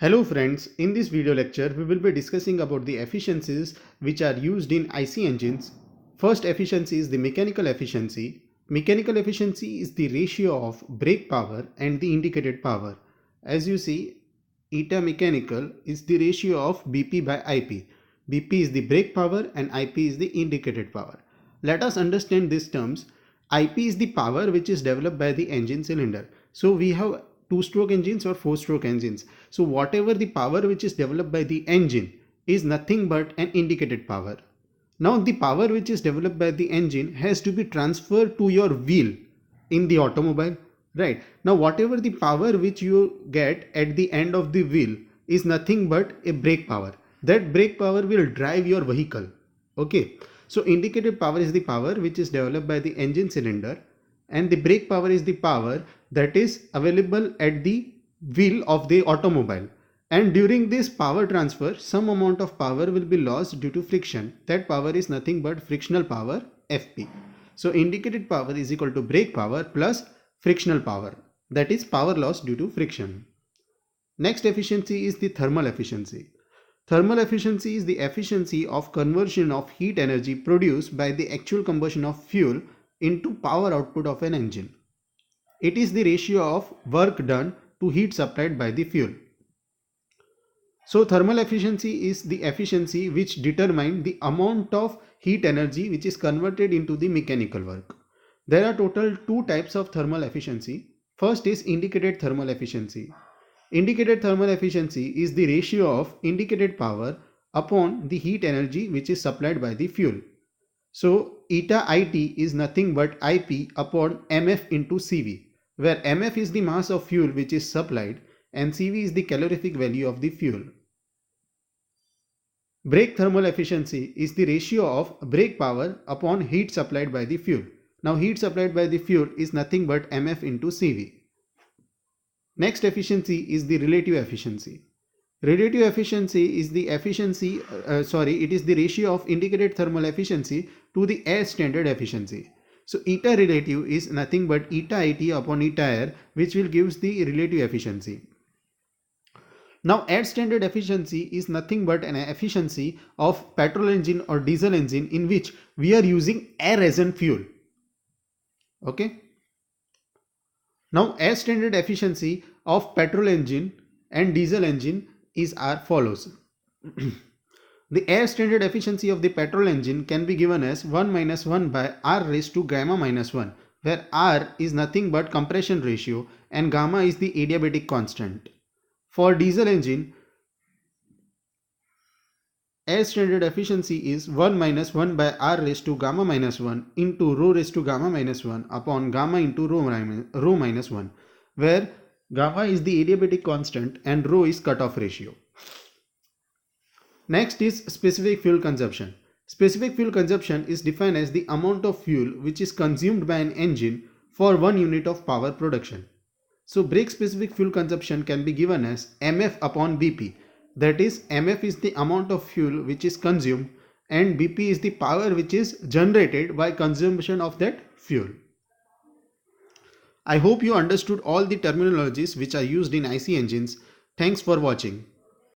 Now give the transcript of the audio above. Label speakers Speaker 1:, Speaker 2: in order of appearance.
Speaker 1: Hello friends, in this video lecture we will be discussing about the efficiencies which are used in IC engines. First efficiency is the mechanical efficiency. Mechanical efficiency is the ratio of brake power and the indicated power. As you see, eta mechanical is the ratio of BP by IP. BP is the brake power and IP is the indicated power. Let us understand these terms. IP is the power which is developed by the engine cylinder. So we have two-stroke engines or four-stroke engines. So whatever the power which is developed by the engine is nothing but an indicated power. Now the power which is developed by the engine has to be transferred to your wheel in the automobile, right? Now whatever the power which you get at the end of the wheel is nothing but a brake power. That brake power will drive your vehicle. Okay, so indicated power is the power which is developed by the engine cylinder, and the brake power is the power that is available at the wheel of the automobile. And during this power transfer, some amount of power will be lost due to friction. That power is nothing but frictional power, FP. So indicated power is equal to brake power plus frictional power, that is power loss due to friction. Next efficiency is the thermal efficiency. Thermal efficiency is the efficiency of conversion of heat energy produced by the actual combustion of fuel into power output of an engine. It is the ratio of work done to heat supplied by the fuel. So thermal efficiency is the efficiency which determines the amount of heat energy which is converted into the mechanical work. There are total two types of thermal efficiency. First is indicated thermal efficiency. Indicated thermal efficiency is the ratio of indicated power upon the heat energy which is supplied by the fuel. So eta IT is nothing but IP upon MF into CV, where MF is the mass of fuel which is supplied and CV is the calorific value of the fuel. Brake thermal efficiency is the ratio of brake power upon heat supplied by the fuel. Now heat supplied by the fuel is nothing but MF into CV. Next efficiency is the relative efficiency. Relative efficiency is the efficiency, it is the ratio of indicated thermal efficiency to the air standard efficiency. So eta relative is nothing but eta IT upon eta air, which will give the relative efficiency. Now air standard efficiency is nothing but an efficiency of petrol engine or diesel engine in which we are using air as an fuel. Okay. Now air standard efficiency of petrol engine and diesel engine is as follows. The air standard efficiency of the petrol engine can be given as 1 minus 1 by R raised to gamma minus 1, where R is nothing but compression ratio and gamma is the adiabatic constant. For diesel engine, air standard efficiency is 1 minus 1 by R raised to gamma minus 1 into rho raised to gamma minus 1 upon gamma into rho minus 1, where gamma is the adiabatic constant and rho is cutoff ratio. Next is specific fuel consumption. Specific fuel consumption is defined as the amount of fuel which is consumed by an engine for 1 unit of power production. So brake specific fuel consumption can be given as MF upon BP. That is, MF is the amount of fuel which is consumed and BP is the power which is generated by consumption of that fuel. I hope you understood all the terminologies which are used in IC engines. Thanks for watching.